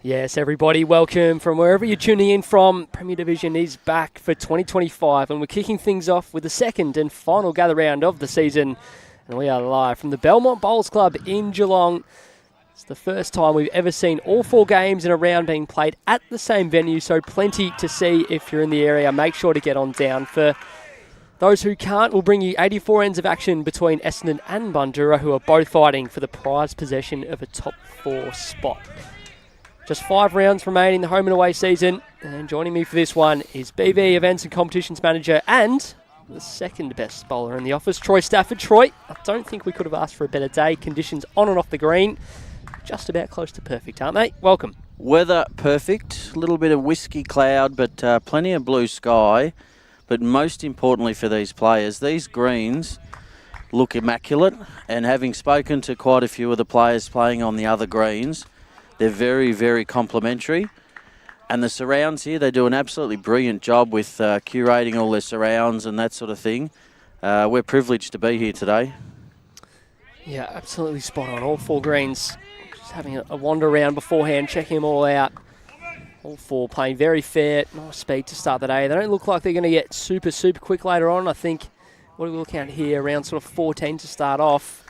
Yes, everybody, welcome from wherever you're tuning in from. Premier Division is back for 2025, and we're kicking things off with the second and final gather round of the season. And we are live from the Belmont Bowls Club in Geelong. It's the first time we've ever seen all 4 games in a round being played at the same venue, so plenty to see if you're in the area. Make sure to get on down. For those who can't, we'll bring you 84 ends of action between Essendon and Bundoora, who are both fighting for the prized possession of a top 4 spot. Just 5 rounds remaining in the home and away season. And joining me for this one is BV Events and Competitions Manager and the second best bowler in the office, Troy Stafford. Troy, I don't think we could have asked for a better day. Conditions on and off the green, just about close to perfect, aren't they? Welcome. Weather perfect, a little bit of whiskey cloud, but plenty of blue sky. But most importantly for these players, these greens look immaculate. And having spoken to quite a few of the players playing on the other greens, they're very, very complimentary. And the surrounds here, they do an absolutely brilliant job with curating all their surrounds and that sort of thing. We're privileged to be here today. Yeah, absolutely spot on. All 4 greens. Just having a wander around beforehand, checking them all out. All 4 playing very fair, nice speed to start the day. They don't look like they're going to get super, super quick later on. I think, what do we look at here, around sort of 14 to start off.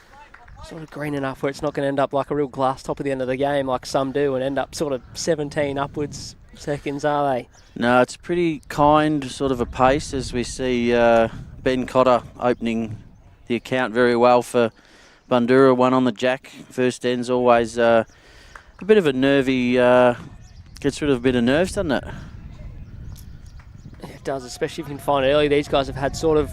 Sort of green enough where it's not going to end up like a real glass top at the end of the game like some do and end up sort of 17 upwards seconds, are they? No, it's pretty kind sort of a pace as we see Ben Cotter opening the account very well for Bundoora. 1 on the jack. First end's always a bit of a nervy, gets rid of a bit of nerves, doesn't it? It does, especially if you can find it early. These guys have had sort of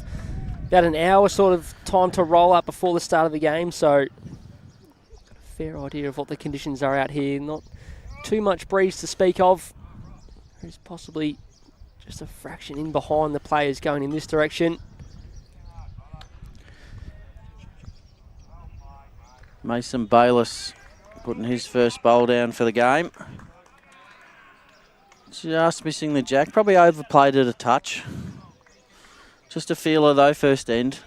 about an hour sort of time to roll up before the start of the game, so got a fair idea of what the conditions are out here. Not too much breeze to speak of. There's possibly just a fraction in behind the players going in this direction. Mason Bayliss putting his first bowl down for the game. Just missing the jack, probably overplayed it a touch. Just a feeler though, first end.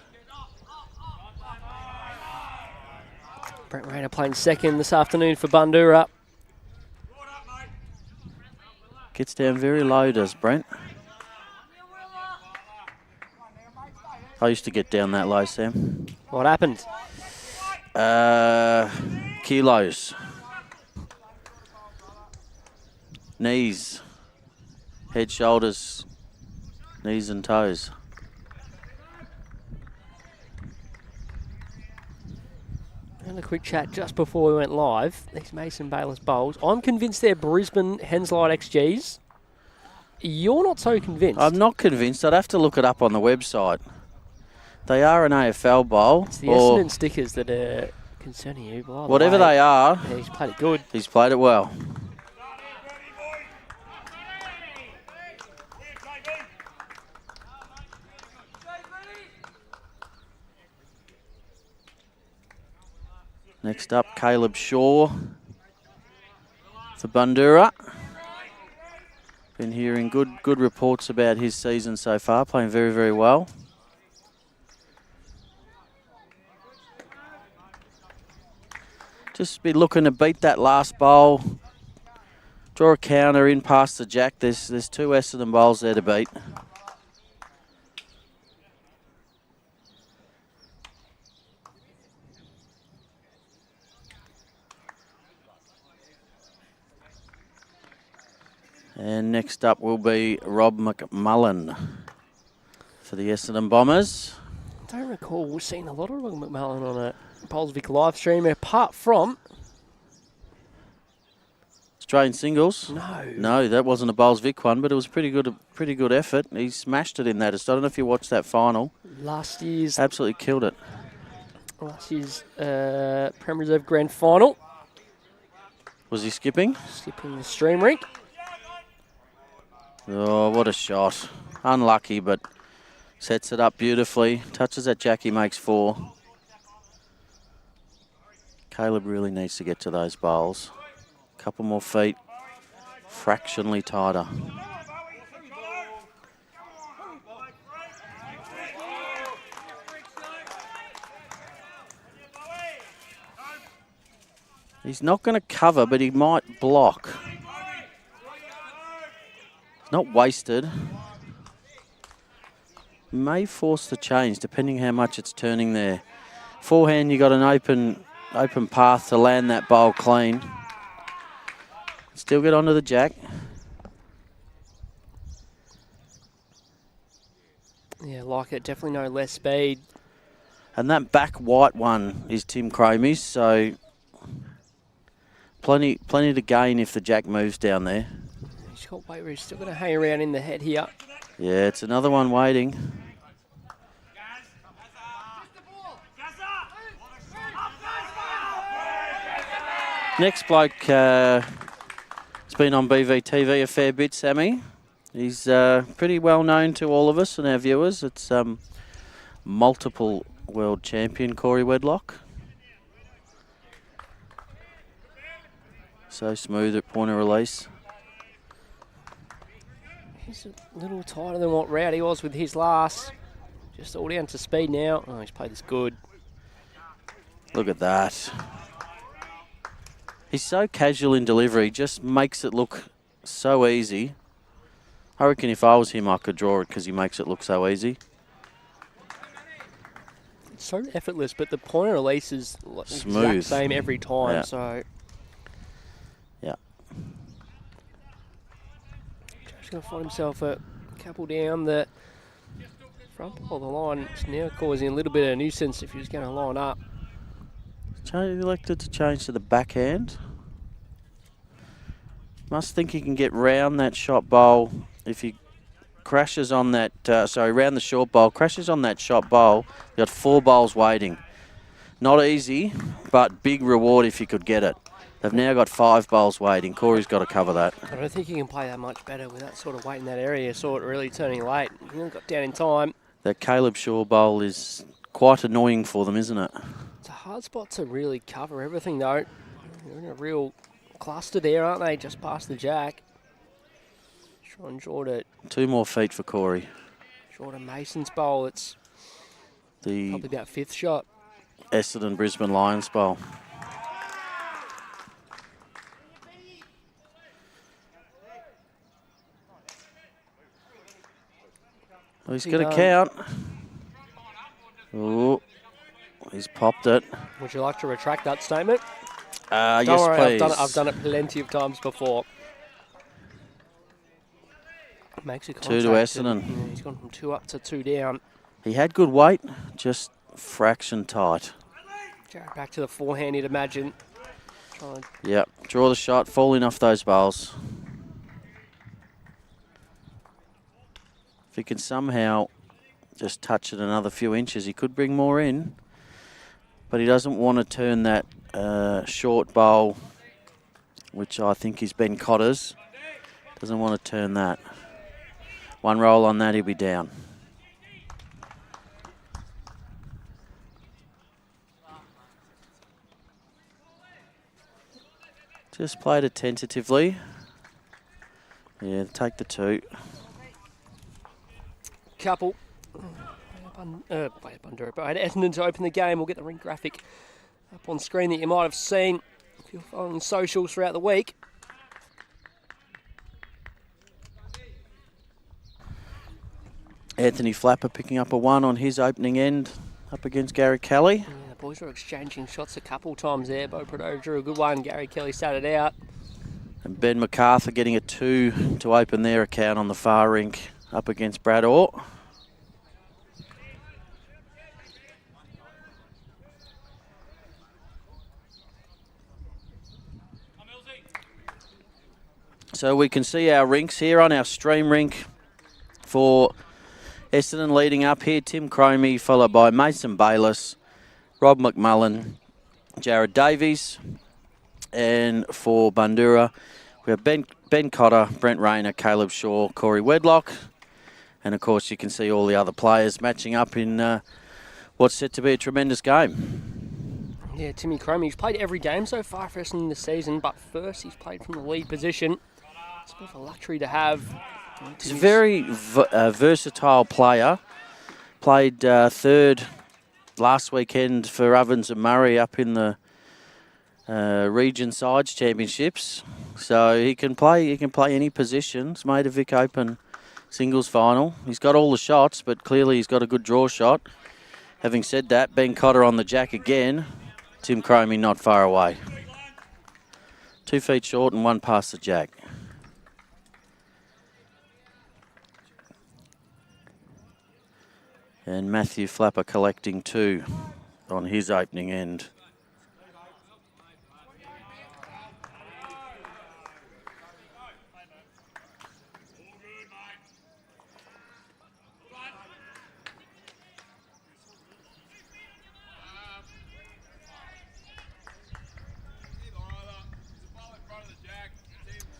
Brent Rayner playing second this afternoon for Bundoora. Gets down very low, does Brent. I used to get down that low, Sam. What happened? Kilos. Knees. Head, shoulders, knees and toes. And a quick chat just before we went live. These Mason Bayliss bowls, I'm convinced they're Brisbane Henslight XGs. You're not so convinced. I'm not convinced. I'd have to look it up on the website. They are an AFL bowl. It's the Essendon stickers that are concerning you. Whatever they are. Yeah, he's played it good. He's played it well. Next up, Caleb Shaw for Bundoora. Been hearing good reports about his season so far, playing very, very well. Just be looking to beat that last bowl. Draw a counter in past the jack. There's 2 Essendon bowls there to beat. And next up will be Rob McMullen for the Essendon Bombers. I don't recall seeing a lot of Rob McMullen on a Polsvik live stream, apart from Australian singles. No, that wasn't a Bolsvik one, but it was a pretty good effort. He smashed it in that. I don't know if you watched that final. Last year's absolutely killed it. Last year's Premier Reserve Grand Final. Was he skipping? Skipping the stream, Rink. Oh, what a shot. Unlucky, but sets it up beautifully. Touches that Jackie, makes 4. Caleb really needs to get to those bowls. Couple more feet. Fractionally tighter. He's not going to cover, but he might block. It's not wasted. May force the change depending how much it's turning there. Forehand, you got an open path to land that bowl clean. Still get onto the jack. Yeah, like it. Definitely no less speed. And that back white one is Tim Cromie's, so plenty to gain if the jack moves down there. He's got weight where he's still going to hang around in the head here. Yeah, it's another one waiting. Next bloke has been on BVTV a fair bit, Sammy. He's pretty well known to all of us and our viewers. It's multiple world champion Corey Wedlock. So smooth at point of release. He's a little tighter than what Rowdy was with his last. Just all down to speed now. Oh, he's played this good. Look at that. He's so casual in delivery, just makes it look so easy. I reckon if I was him, I could draw it because he makes it look so easy. It's so effortless, but the point of release is smooth. Exact same every time. Yeah. So yeah, he's going to find himself a couple down the front of the line. It's now causing a little bit of a nuisance if he's going to line up. Elected to change to the backhand. Must think he can get round that shot bowl. If he crashes on that, round the short bowl, crashes on that shot bowl, you got 4 bowls waiting. Not easy, but big reward if you could get it. They've now got 5 bowls waiting. Corey's got to cover that. I don't think he can play that much better with that sort of weight in that area. Saw it really turning late. He only got down in time. That Caleb Shaw bowl is quite annoying for them, isn't it? It's a hard spot to really cover everything, though. They're in a real cluster there, aren't they? Just past the jack. Try and draw to 2 more feet for Corey. Mason's bowl. It's the probably about 5th shot. Essendon Brisbane Lions bowl. Well, he's got to count. Oh, he's popped it. Would you like to retract that statement? Yes, Don't worry, please. I've done it plenty of times before. Makes a 2 contact. to Essendon. Yeah, he's gone from 2 up to 2 down. He had good weight, just fraction tight. Jared back to the forehand, you'd imagine. Yep, draw the shot, falling off those bowls. If he can somehow just touch it another few inches, he could bring more in. But he doesn't want to turn that short bowl, which I think is Ben Cotter's. Doesn't want to turn that. 1 roll on that, he'll be down. Just played it tentatively. Yeah, take the 2. Couple. Bundoora, but I had Essendon to open the game. We'll get the Rink graphic up on screen that you might have seen if you're following socials throughout the week. Anthony Flapper picking up a 1 on his opening end up against Gary Kelly. Yeah, the boys were exchanging shots a couple times there. Bo Prado drew a good one. Gary Kelly started out. And Ben MacArthur getting a 2 to open their account on the far rink up against Brad Orr. So we can see our rinks here on our stream rink for Essendon leading up here. Tim Cromie, followed by Mason Bayliss, Rob McMullen, Jared Davies. And for Bundoora, we have Ben Cotter, Brent Rayner, Caleb Shaw, Corey Wedlock. And of course you can see all the other players matching up in what's set to be a tremendous game. Yeah, Timmy Cromie, he's played every game so far for Essendon this season, but first he's played from the lead position. It's a bit of a luxury to have. He's a very versatile player. Played 3rd last weekend for Ovens and Murray up in the Region Sides Championships. so he can play any position. He's made a Vic Open singles final. He's got all the shots, but clearly he's got a good draw shot. Having said that, Ben Cotter on the jack again. Tim Cromie not far away. 2 feet short and 1 past the jack. And Matthew Flapper collecting 2 on his opening end.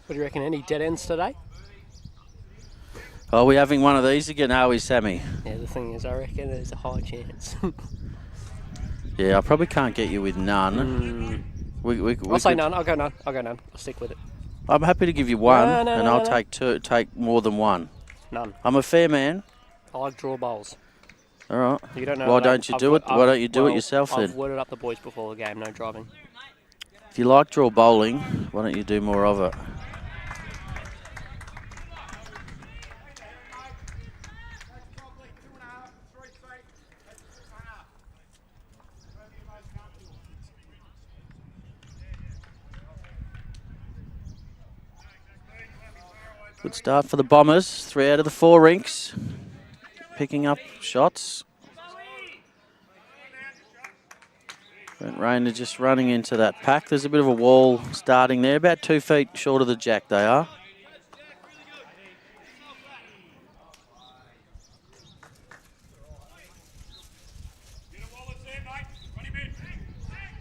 What do you reckon? Any dead ends today? Are we having one of these again, are we, Sammy? Yeah, the thing is, I reckon there's a high chance. Yeah, I probably can't get you with none. I'll say none. I'll go none. I'll stick with it. I'm happy to give you one, No, I'll take more than one. None. I'm a fair man. I like draw bowls. All right. You don't know. Why don't you do it? Why don't you do it yourself then? I've worded up the boys before the game. No driving. If you like draw bowling, why don't you do more of it? Good start for the Bombers. 3 out of the 4 rinks. Picking up shots. Brent Rayner just running into that pack. There's a bit of a wall starting there. About 2 feet short of the jack they are.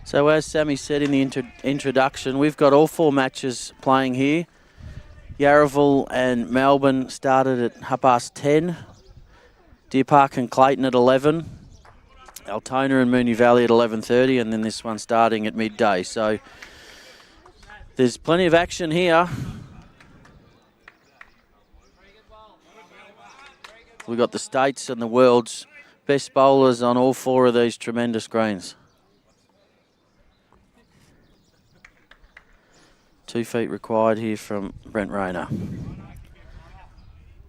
So as Sammy said in the introduction, we've got all 4 matches playing here. Yarraville and Melbourne started at 10:30. Deer Park and Clayton at 11. Altona and Moonee Valley at 11:30, and then this one starting at midday. So there's plenty of action here. We've got the states and the world's best bowlers on all 4 of these tremendous greens. 2 feet required here from Brent Rayner.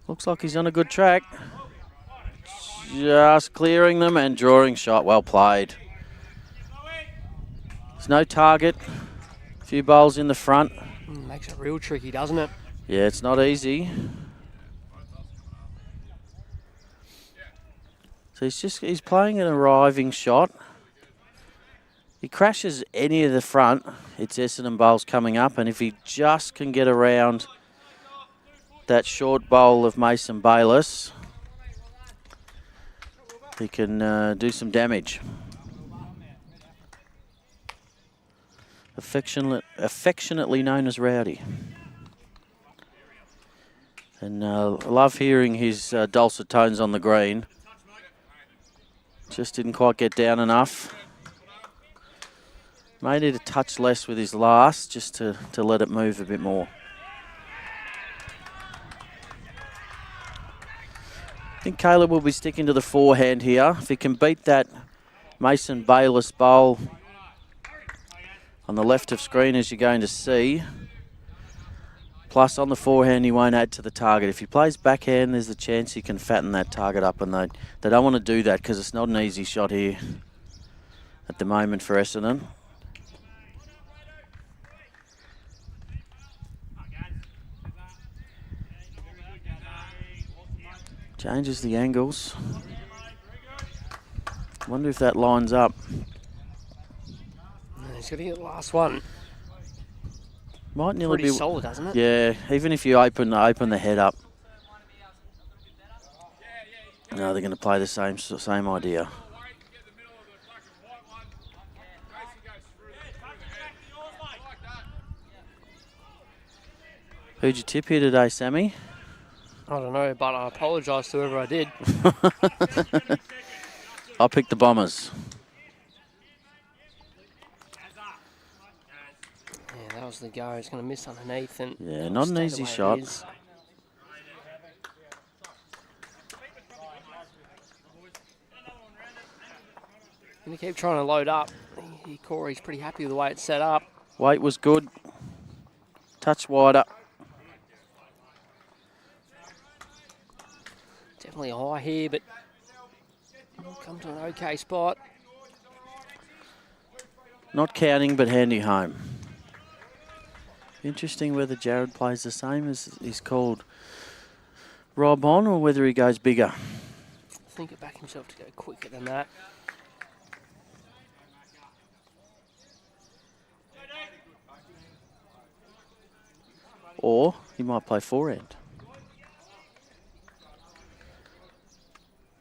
Looks like he's on a good track. Just clearing them and drawing shot. Well played. There's no target. A few bowls in the front. Makes it real tricky, doesn't it? Yeah, it's not easy. So he's playing an arriving shot. He crashes any of the front, it's Essendon bowls coming up, and if he just can get around that short bowl of Mason Bayliss, he can do some damage. Affectionately known as Rowdy. And I love hearing his dulcet tones on the green. Just didn't quite get down enough. May need a touch less with his last, just to let it move a bit more. I think Caleb will be sticking to the forehand here. If he can beat that Mason Bayliss bowl on the left of screen, as you're going to see. Plus, on the forehand, he won't add to the target. If he plays backhand, there's a chance he can fatten that target up, and they don't want to do that because it's not an easy shot here at the moment for Essendon. Changes the angles. Wonder if that lines up. He's got to get the last one. Might nearly Pretty be solid, doesn't it? Yeah, even if you open the head up. No, they're going to play the same idea. Who'd you tip here today, Sammy? I don't know, but I apologise to whoever I did. I'll pick the Bombers. Yeah, that was the go. He's going to miss underneath. And yeah, not an easy shot. Going to keep trying to load up. Corey's pretty happy with the way it's set up. Weight was good. Touch wider. Definitely high here, but we'll come to an okay spot. Not counting, but handy home. Interesting whether Jared plays the same as he's called Rob on, or whether he goes bigger. I think he'll back himself to go quicker than that. Or he might play forehand.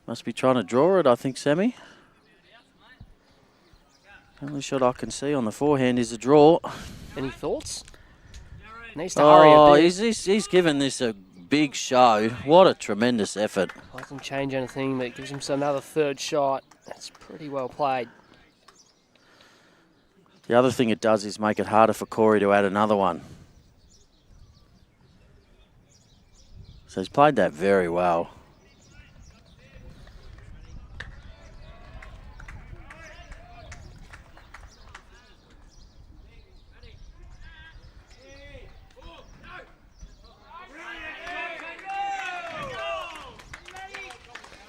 Must be trying to draw it, I think, Sammy. Only shot I can see on the forehand is a draw. Any thoughts? Needs to hurry a bit. He's given this a big show. What a tremendous effort. Doesn't change anything, but gives him another third shot. That's pretty well played. The other thing it does is make it harder for Corey to add another one. So he's played that very well.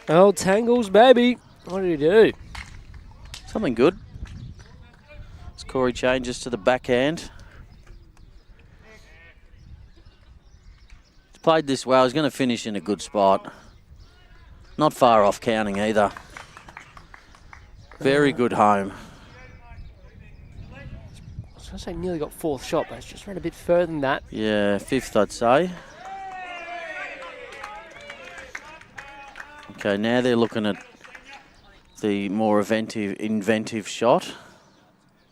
Oh, Tangles, baby. What did he do? Something good. As Corey changes to the backhand. He's played this well. He's going to finish in a good spot. Not far off counting either. Very good home. I was going to say nearly got fourth shot, but it's just ran a bit further than that. Yeah, fifth, I'd say. Okay, now they're looking at the more inventive shot.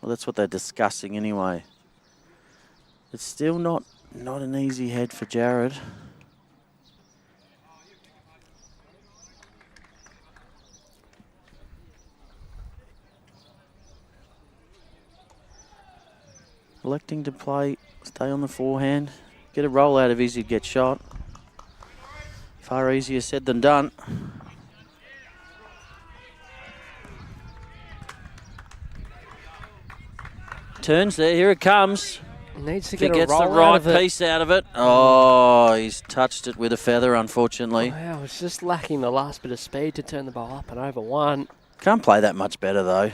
Well, that's what they're discussing anyway. It's still not an easy head for Jared. Electing to stay on the forehand. Get a roll out of his, he'd get shot. Far easier said than done. Turns there, here it comes. Needs to If he get a gets roll the right out of it. piece out of it. Oh, he's touched it with a feather, unfortunately. Wow, it's just lacking the last bit of speed to turn the ball up and over one. Can't play that much better, though.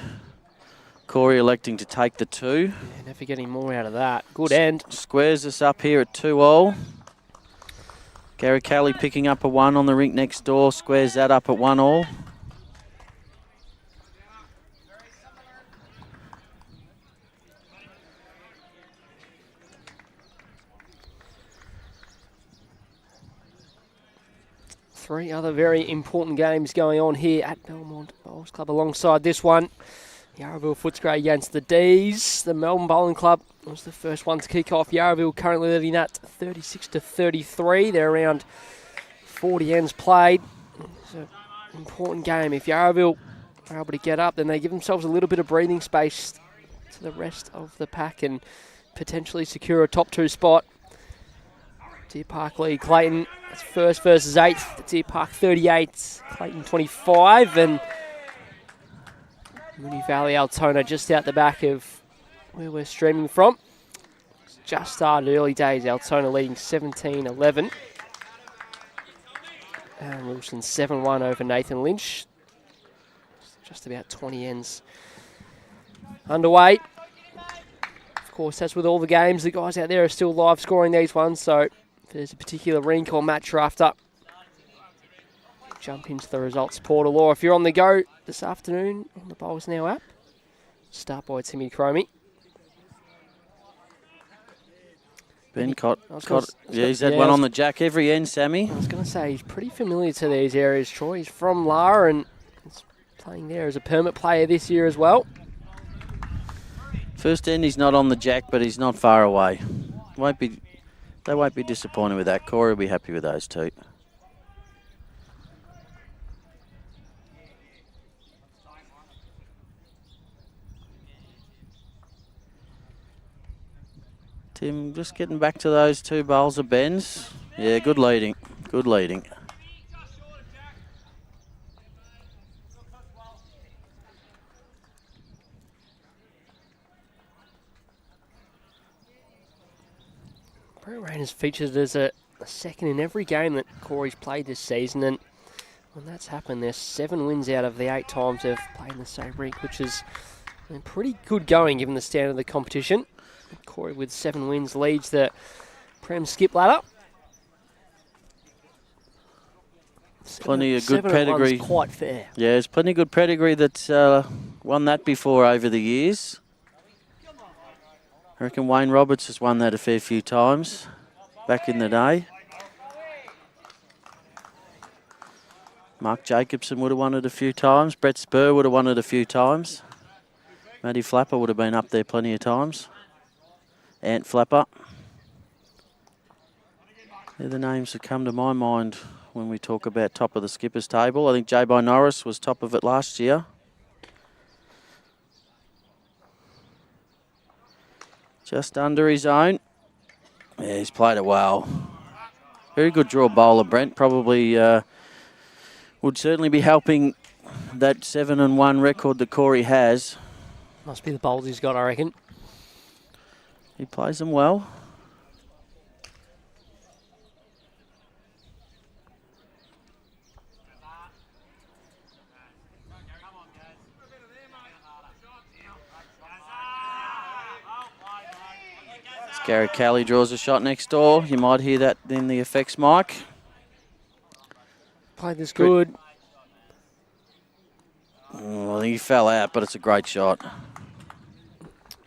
Corey electing to take the 2. Yeah, never getting more out of that. Good end. Squares us up here at 2-all. Gary Kelly picking up a 1 on the rink next door. Squares that up at 1-all. Three other very important games going on here at Belmont Bowls Club alongside this one. Yarraville Footscray against the D's. The Melbourne Bowling Club was the first one to kick off. Yarraville currently leading that 36-33. They're around 40 ends played. It's an important game. If Yarraville are able to get up, then they give themselves a little bit of breathing space to the rest of the pack and potentially secure a top 2 spot. Deer Park lead Clayton. That's first versus 8th. Deer Park 38, Clayton 25, and Moonee Valley Altona just out the back of where we're streaming from. It's just started early days. Altona leading 17-11. And Wilson 7-1 over Nathan Lynch. Just about 20 ends underway. Of course, that's with all the games. The guys out there are still live scoring these ones, so if there's a particular rink or match you're after, jump into the results portal, or if you're on the go this afternoon on the Bowls Now app, start by Timmy Cromie. Ben he's had one on the jack every end, Sammy. I was going to say, he's pretty familiar to these areas, Troy. He's from Lara and he's playing there as a permit player this year as well. First end, he's not on the jack, but he's not far away. They won't be disappointed with that. Corey will be happy with those two. Tim, just getting back to those 2 bowls of Ben's. Yeah, good leading. Good leading. Brent Rain has featured as a second in every game that Corey's played this season, and when that's happened, there's 7 wins out of the 8 times they've played in the same rink, which is pretty good going given the standard of the competition. Corey with 7 wins leads the Prem skip ladder. Plenty of good pedigree. Quite fair. Yeah, there's plenty of good pedigree that's won that before over the years. I reckon Wayne Roberts has won that a fair few times back in the day. Mark Jacobson would have won it a few times. Brett Spur would have won it a few times. Matty Flapper would have been up there plenty of times. Ant Flapper. They're the names that come to my mind when we talk about top of the skippers table. I think J-By Norris was top of it last year. Just under his own. Yeah, he's played it well. Very good draw bowler, Brent. Probably would certainly be helping that 7-1 record that Corey has. Must be the bowls he's got, I reckon. He plays them well. Gary Kelly draws a shot next door. You might hear that in the effects mic. Played this good. I think he fell out, but it's a great shot.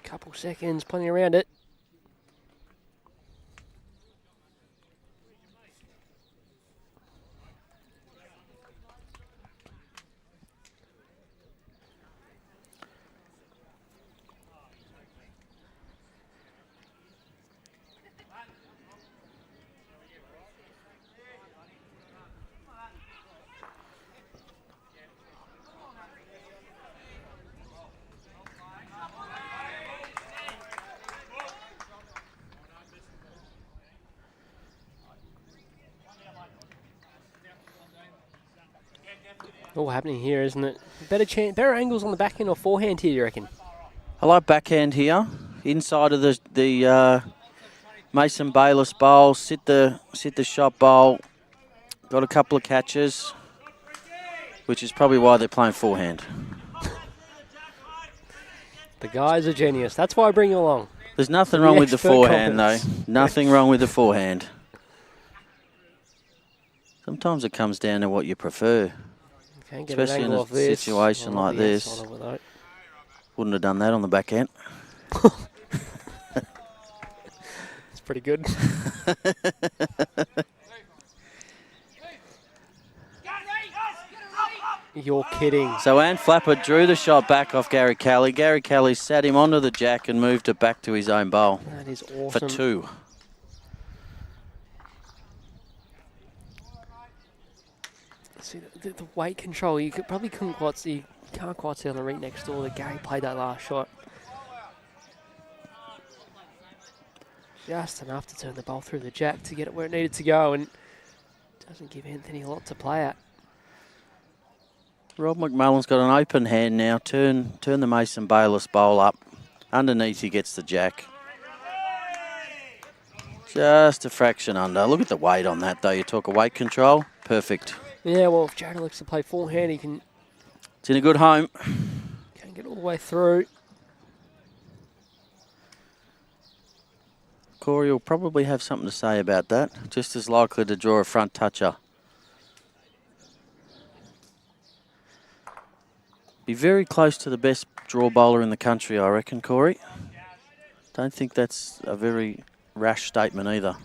Couple seconds, plenty around it. All happening here, isn't it? Better angles on the backhand or forehand here, you reckon? I like backhand here. Inside of the Mason Bayliss bowl, sit the shot bowl. Got a couple of catches, which is probably why they're playing forehand. The guy's a genius. That's why I bring you along. There's nothing wrong with the forehand, though. Nothing wrong with the forehand. Sometimes it comes down to what you prefer. Especially in a situation like this. Wouldn't have done that on the backhand. It's pretty good. You're kidding. So Ant Flapper drew the shot back off Gary Kelly. Gary Kelly sat him onto the jack and moved it back to his own bowl. That is awesome. For 2. See, the weight control, you can't quite see on the rink next door that Gary played that last shot. Just enough to turn the ball through the jack to get it where it needed to go, and doesn't give Anthony a lot to play at. Rob McMullen's got an open hand now. Turn the Mason Bayliss bowl up. Underneath he gets the jack. Just a fraction under. Look at the weight on that, though. You talk of weight control. Perfect. Yeah, well, if Jared likes to play forehand, he can... It's in a good home. Can't get all the way through. Corey will probably have something to say about that. Just as likely to draw a front toucher. Be very close to the best draw bowler in the country, I reckon, Corey. Don't think that's a very rash statement either.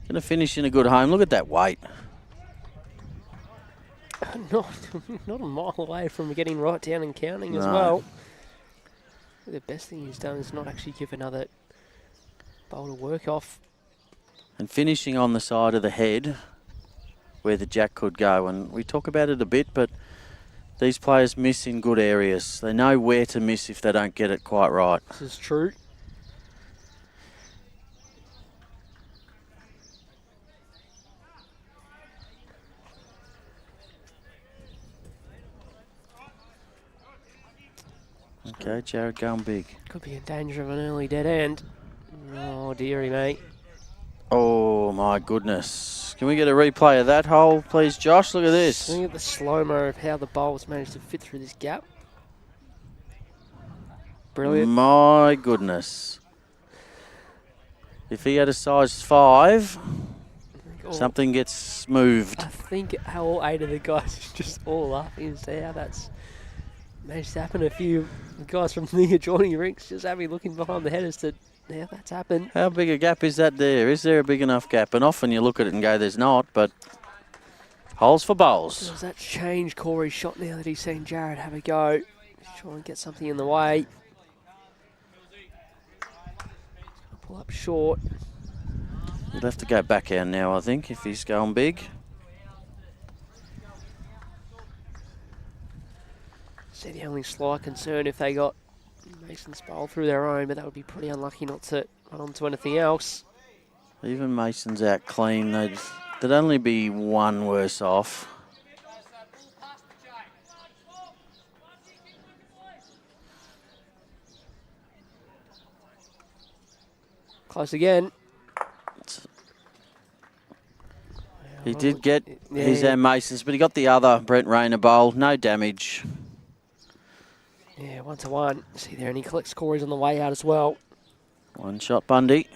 Going to finish in a good home. Look at that weight. Not a mile away from getting right down and counting as well. The best thing he's done is not actually give another bowl to work off. And finishing on the side of the head where the jack could go. And we talk about it a bit, but these players miss in good areas. They know where to miss if they don't get it quite right. This is true. Go, Jared, going big. Could be in danger of an early dead end. Oh, dearie, mate. Oh, my goodness. Can we get a replay of that hole, please, Josh? Look at this. Look at the slow-mo of how the bowls managed to fit through this gap. Brilliant. My goodness. If he had a size 5, something gets moved. I think all 8 of the guys is just all laughing as to how that's managed to happen. A few guys from the adjoining rinks just having looking behind the head as to how that's happened. How big a gap is that there? Is there a big enough gap? And often you look at it and go, there's not, but holes for bowls. Does that change Corey's shot now that he's seen Jared have a go? Try and get something in the way. Pull up short. He'll have to go backhand now, I think, if he's going big. See, the only slight concern if they got Mason's bowl through their own, but that would be pretty unlucky not to run onto anything else. Even Mason's out clean, they'd only be one worse off. Close again. He did get his Masons, but he got the other Brent Rayner bowl. No damage. Yeah, 1-1. See there, and he collects Corey's on the way out as well. One shot, Bundy.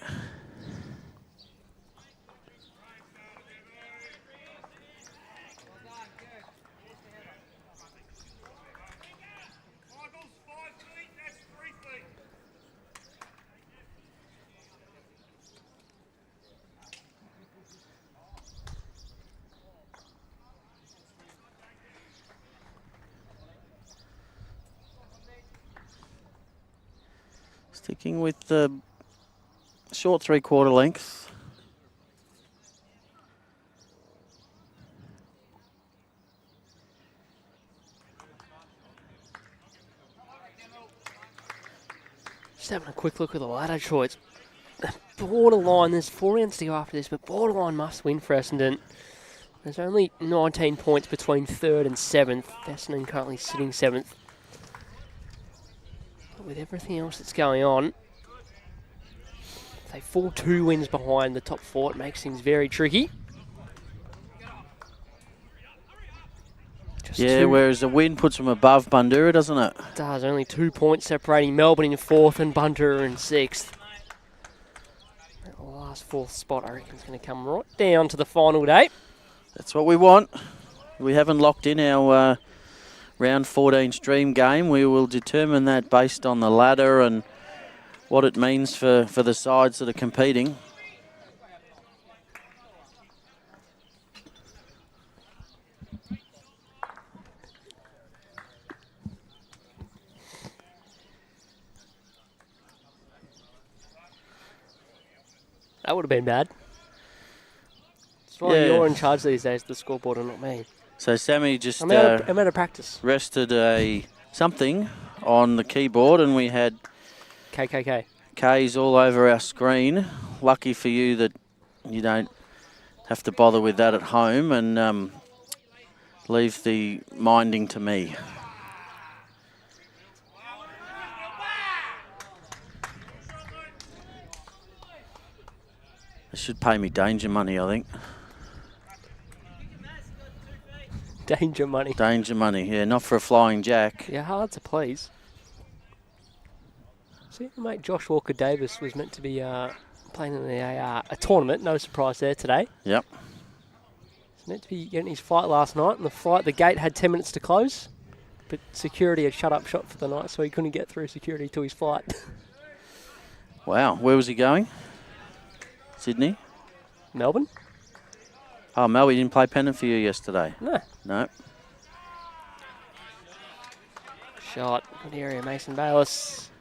Sticking with the short 3/4 length. Just having a quick look at the ladder choice. Borderline, there's 4 rounds to go after this, but borderline must win for Essendon. There's only 19 points between 3rd and 7th. Essendon currently sitting 7th. With everything else that's going on, they fall 2 wins behind the top 4. It makes things very tricky. Yeah, whereas a win puts them above Bundoora, doesn't it? It does. Only 2 points separating Melbourne in 4th and Bundoora in 6th. That last 4th spot, I reckon, is going to come right down to the final day. That's what we want. We haven't locked in our round 14 stream game. We will determine that based on the ladder and what it means for the sides that are competing. That would have been bad. It's why you're in charge these days of the scoreboard and not me. So Sammy just I'm out of practice. Rested something on the keyboard, and we had KKK. K's all over our screen. Lucky for you that you don't have to bother with that at home and leave the minding to me. They should pay me danger money, I think. Danger money. Danger money, yeah, not for a flying jack. Yeah, hard to please. See, mate, Josh Walker-Davis was meant to be playing in a tournament. No surprise there today. Yep. He's meant to be getting his flight last night, and the gate had 10 minutes to close, but security had shut up shop for the night, so he couldn't get through security to his flight. Wow, where was he going? Sydney? Melbourne? Oh, Mel, he didn't play Pennant for you yesterday? No. No. Shot. Good area, Mason Bayliss.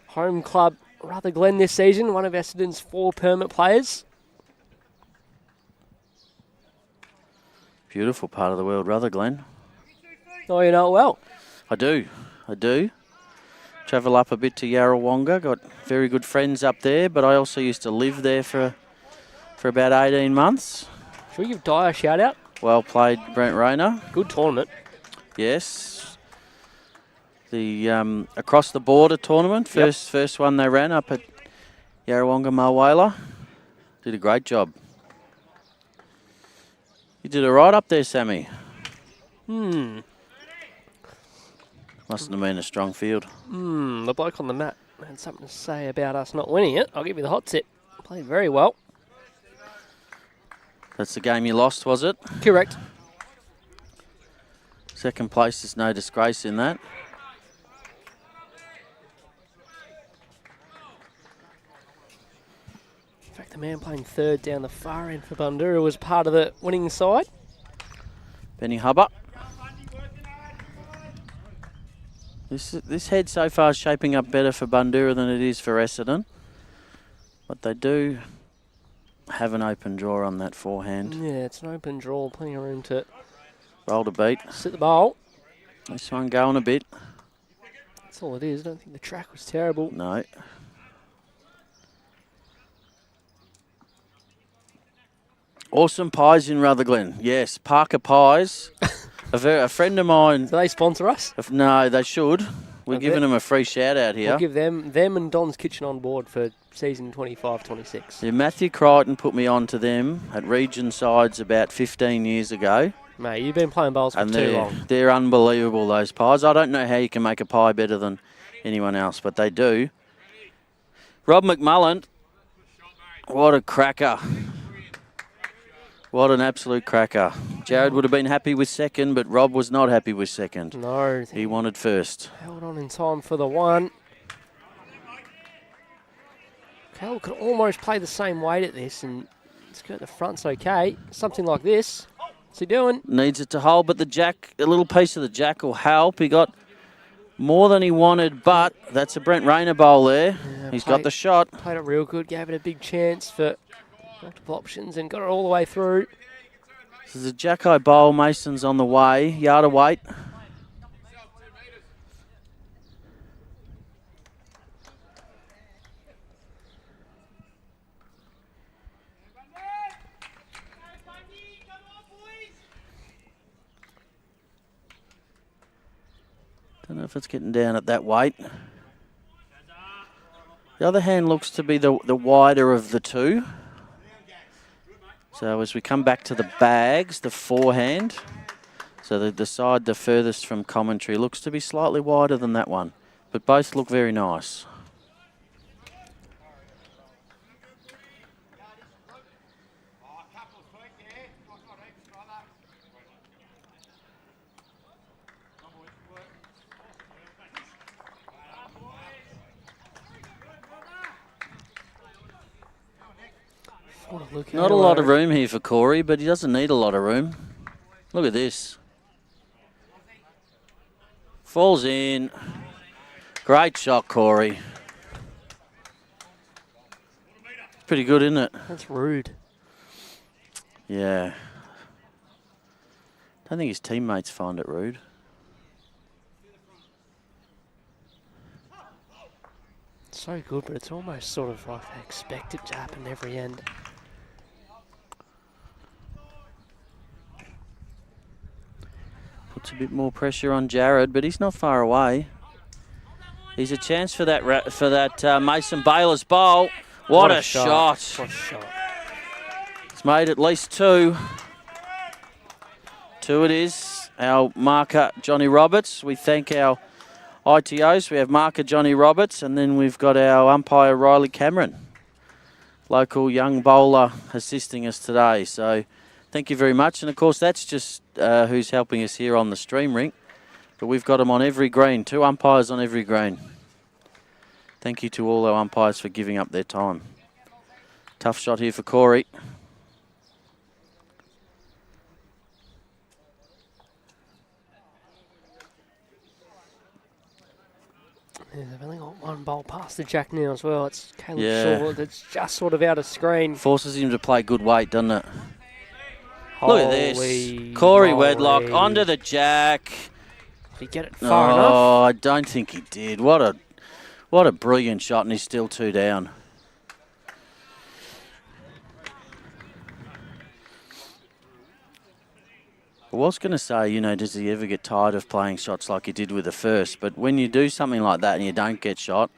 Home club, Rutherglen this season, one of Essendon's 4 permit players. Beautiful part of the world, Rutherglen. Oh, you know it well. I do. Travel up a bit to Yarrawonga. Got very good friends up there, but I also used to live there for about 18 months. Should we give Dyer a shout out? Well played, Brent Rayner. Good tournament. Yes. the across the border tournament. First one they ran up at Yarrawonga Mulwala. Did a great job. You did it right up there, Sammy. Mustn't have been a strong field. The bloke on the mat had something to say about us not winning it. I'll give you the hot tip. Played very well. That's the game you lost, was it? Correct. Second place is no disgrace in that. In fact, the man playing third down the far end for Bundoora was part of the winning side. Benny Hubbard. This head so far is shaping up better for Bundoora than it is for Essendon. But they do have an open draw on that forehand. Yeah, it's an open draw, plenty of room to roll to beat. Sit the bowl. This one going a bit. That's all it is. I don't think the track was terrible. No. Awesome Pies in Rutherglen. Yes, Parker Pies. A friend of mine. Do they sponsor us? No, they should. We're giving them a free shout out here. We'll give them and Don's Kitchen on board for season 25-26. Yeah, Matthew Crichton put me on to them at region sides about 15 years ago. Mate, you've been playing bowls for too long. They're unbelievable, those pies. I don't know how you can make a pie better than anyone else, but they do. Rob McMullen, what a cracker. What an absolute cracker. Jared would have been happy with second, but Rob was not happy with second. No. He wanted first. Held on in time for the one. Cal could almost play the same weight at this and skirt the front's okay. Something like this. What's he doing? Needs it to hold, but the jack, a little piece of the jack will help. He got more than he wanted, but that's a Brent Rayner bowl there. Yeah, he's got the shot. Played it real good, gave it a big chance for multiple options and got it all the way through. This is a Jacko bowl. Mason's on the way. Yard of weight. Don't know if it's getting down at that weight. The other hand looks to be the wider of the two. So as we come back to the bags, the forehand, so the side the furthest from commentary looks to be slightly wider than that one, but both look very nice. Not a lot of room here for Corey, but he doesn't need a lot of room. Look at this. Falls in. Great shot, Corey. Pretty good, isn't it? That's rude. Yeah. Don't think his teammates find it rude. So good, but it's almost sort of like they expect it to happen every end. Puts a bit more pressure on Jared, but he's not far away. He's a chance for that Mason Baylor's bowl. What a shot. What a shot. It's made at least two. Two it is. Our marker, Johnny Roberts. We thank our ITOs. We have marker Johnny Roberts, and then we've got our umpire Riley Cameron. Local young bowler assisting us today. So thank you very much. And of course, that's just who's helping us here on the stream, Rink. But we've got them on every green. 2 umpires on every green. Thank you to all our umpires for giving up their time. Tough shot here for Corey. Yeah, they've only got one bowl past the jack now as well. It's Caleb Shaw that's just sort of out of screen. Forces him to play good weight, doesn't it? Look at this. Corey Wedlock onto the jack. Did he get it far enough? Oh, I don't think he did. What a brilliant shot, and he's still 2 down. I was going to say, you know, does he ever get tired of playing shots like he did with the first? But when you do something like that and you don't get shot,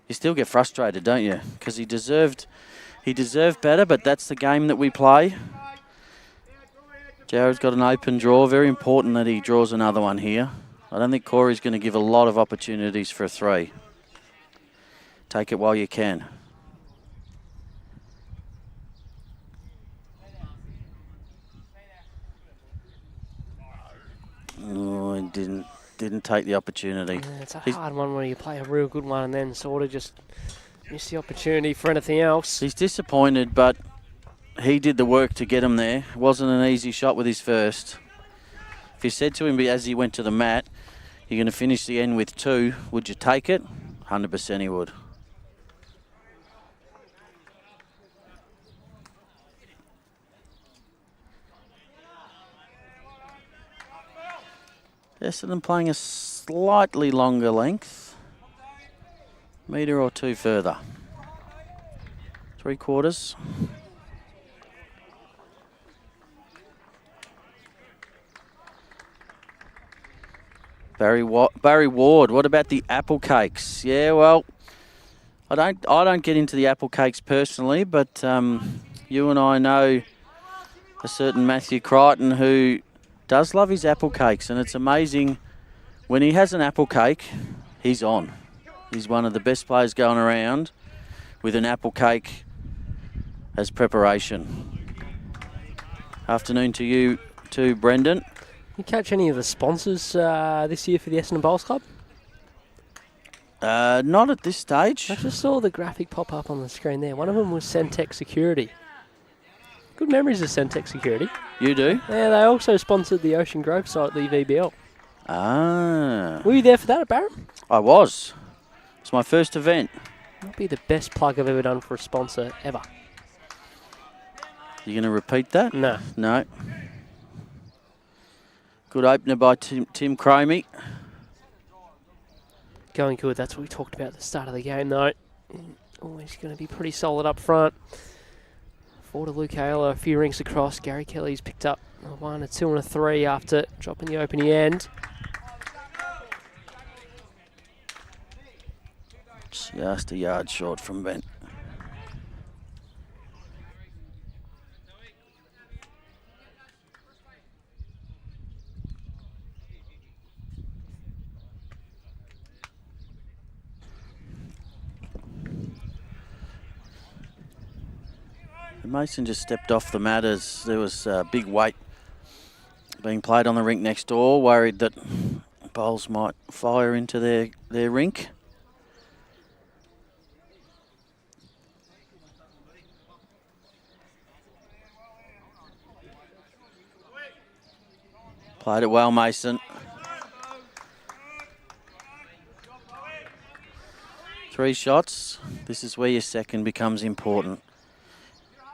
you still get frustrated, don't you? Because he deserved better, but that's the game that we play. Jared's got an open draw. Very important that he draws another one here. I don't think Corey's going to give a lot of opportunities for a 3. Take it while you can. Oh, he didn't take the opportunity. Yeah, it's a hard one when you play a real good one and then sort of just miss the opportunity for anything else. He's disappointed, but he did the work to get him there. It wasn't an easy shot with his first. If you said to him as he went to the mat, you're going to finish the end with 2, would you take it? 100% he would. Essendon playing a slightly longer length. Metre or 2 further. 3/4. Barry Ward, what about the apple cakes? Yeah, well, I don't get into the apple cakes personally, but you and I know a certain Matthew Crichton who does love his apple cakes, and it's amazing when he has an apple cake, he's on. He's one of the best players going around with an apple cake as preparation. Afternoon to you too, Brendan. You catch any of the sponsors this year for the Essendon Bowls Club? Not at this stage. I just saw the graphic pop up on the screen there. One of them was Centec Security. Good memories of Centec Security. You do? Yeah, they also sponsored the Ocean Grove site at the VBL. Ah. Were you there for that at Barham? I was. It's my first event. Might be the best plug I've ever done for a sponsor ever. You going to repeat that? No. No. Good opener by Tim Cromie. Going good. That's what we talked about at the start of the game, though. Always going to be pretty solid up front. 4 to Luke Ayler, a few rinks across. Gary Kelly's picked up a 1, a 2 and a 3 after dropping the opening end. Just a yard short from Bent. Mason just stepped off the mat as there was a big weight being played on the rink next door, worried that bowls might fire into their rink. Played it well, Mason. 3 shots. This is where your second becomes important.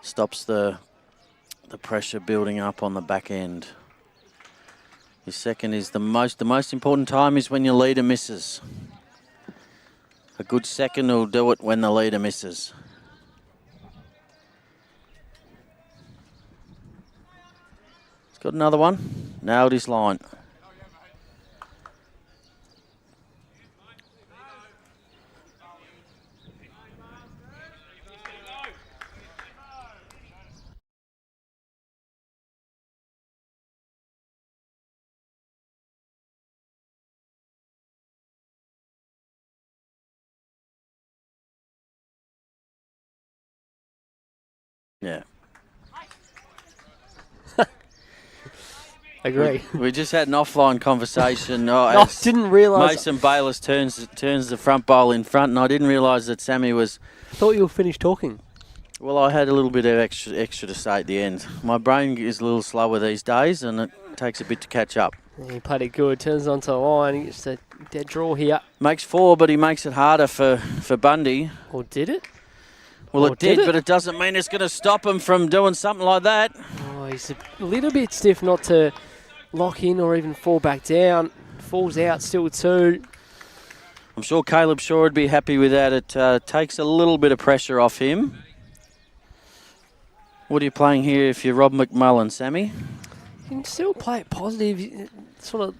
Stops the pressure building up on the back end. Your second is the most important time is when your leader misses. A good second will do it when the leader misses. He's got another one. Nailed his line. Yeah. Agree. We just had an offline conversation. I didn't realise. Mason Bayless turns the front bowl in front, and I didn't realise that Sammy was. I thought you were finished talking. Well, I had a little bit of extra to say at the end. My brain is a little slower these days, and it takes a bit to catch up. Yeah, he played it good. Turns onto the line. He gets a dead draw here. Makes 4, but he makes it harder for Bundy. Or did it? Well, it did, but it doesn't mean it's going to stop him from doing something like that. Oh, he's a little bit stiff not to lock in or even fall back down. Falls out, still 2. I'm sure Caleb Shaw would be happy with that. It takes a little bit of pressure off him. What are you playing here if you're Rob McMullen, Sammy? You can still play it positive. You sort of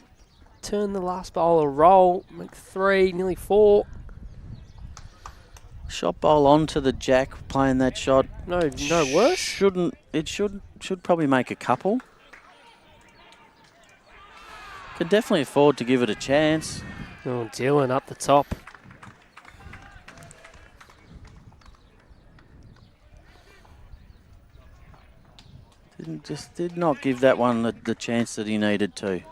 turn the last bowl a roll, make 3, nearly 4. Shot bowl onto the jack, playing that shot. No worse. Should probably make a couple. Could definitely afford to give it a chance. Oh, Dylan up the top. Did not give that one the chance that he needed to.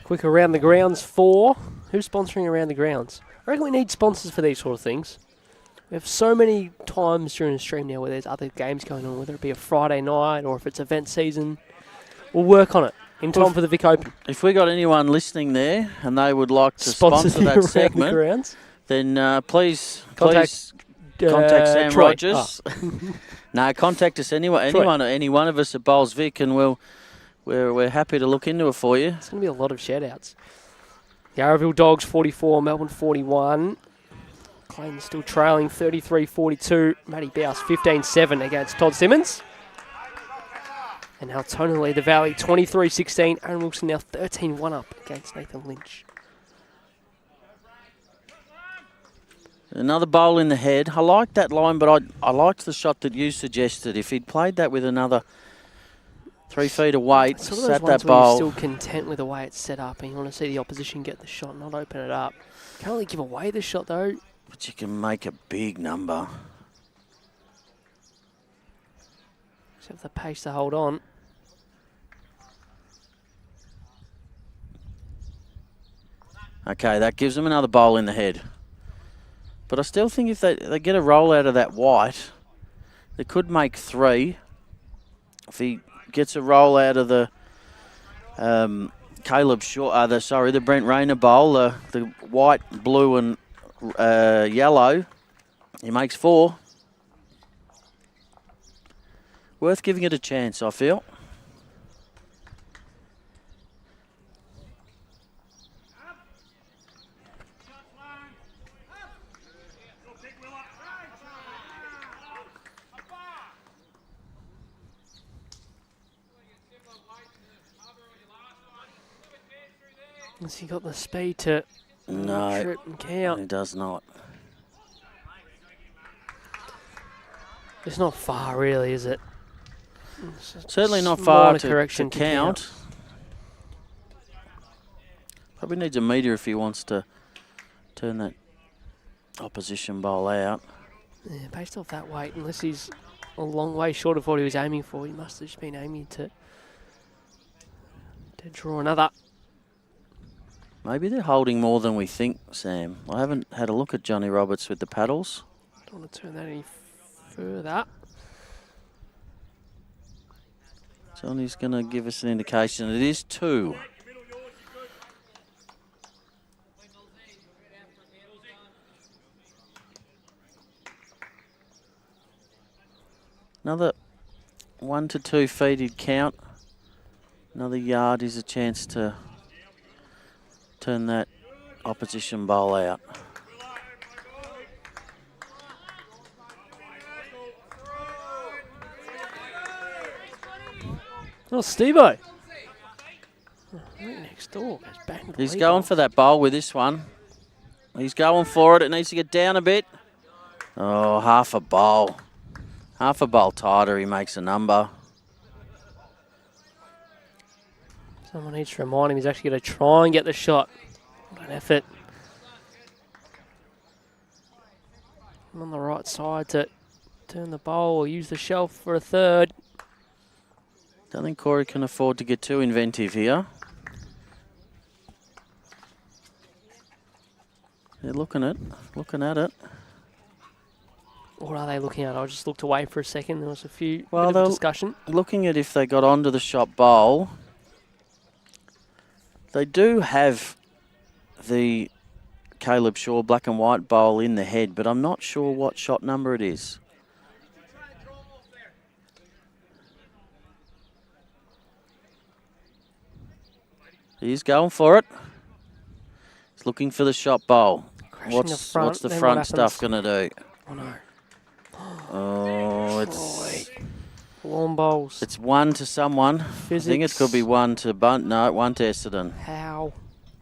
Quick around the grounds 4. Who's sponsoring around the grounds? I reckon we need sponsors for these sort of things. We have so many times during the stream now where there's other games going on, whether it be a Friday night or if it's event season. We'll work on it in time for the Vic Open. If we got anyone listening there and they would like to sponsor that segment, then please contact Sam Troy. Rogers. No, contact us any one of us at Bowls Vic, and we're happy to look into it for you. It's going to be a lot of shout-outs. Yarraville Dogs 44, Melbourne 41. Clayton still trailing 33-42. Matty Bouse 15-7 against Todd Simmons. And Altona lead the Valley 23-16. Aaron Wilson now 13-1 up against Nathan Lynch. Another bowl in the head. I liked that line, but I liked the shot that you suggested. If he'd played that with another 3 feet of weight, sort of sat those that where bowl. you're still content with the way it's set up and you want to see the opposition get the shot, not open it up. Can't really give away the shot though. But you can make a big number. Just have the pace to hold on. Okay, that gives them another bowl in the head. But I still think if they get a roll out of that white, they could make 3. If he gets a roll out of the the Brent Rayner bowl, the white, blue and yellow, he makes 4. Worth giving it a chance, I feel. Has he got the speed to trip and count? He does not. It's not far, really, is it? Certainly not far to to count. Probably needs a metre if he wants to turn that opposition bowl out. Yeah, based off that weight, unless he's a long way short of what he was aiming for, he must have just been aiming to draw another. Maybe they're holding more than we think, Sam. I haven't had a look at Johnny Roberts with the paddles. Don't want to turn that any further. Johnny's going to give us an indication. It is 2. Another 1 to 2 feet he'd count. Another yard is a chance to turn that opposition bowl out. Oh, Steve-O. Right next door. Goes back into the He's lead going box. for that bowl with this one. He's going for it. It needs to get down a bit. Oh, half a bowl. Half a bowl tighter, he makes a number. Someone needs to remind him he's actually going to try and get the shot. What an effort. I'm on the right side to turn the bowl or use the shelf for a third. Don't think Corey can afford to get too inventive here. They're looking at it. What are they looking at? I just looked away for a second. There was a few bit Well, of discussion. Looking at if they got onto the shot bowl. They do have the Caleb Shaw black and white bowl in the head, but I'm not sure what shot number it is. He's going for it. He's looking for the shot bowl. What's the front stuff going to do? Oh no. Lawn bowls. It's one to someone. Physics. I think it could be one to Bunt. No, one to Essendon. How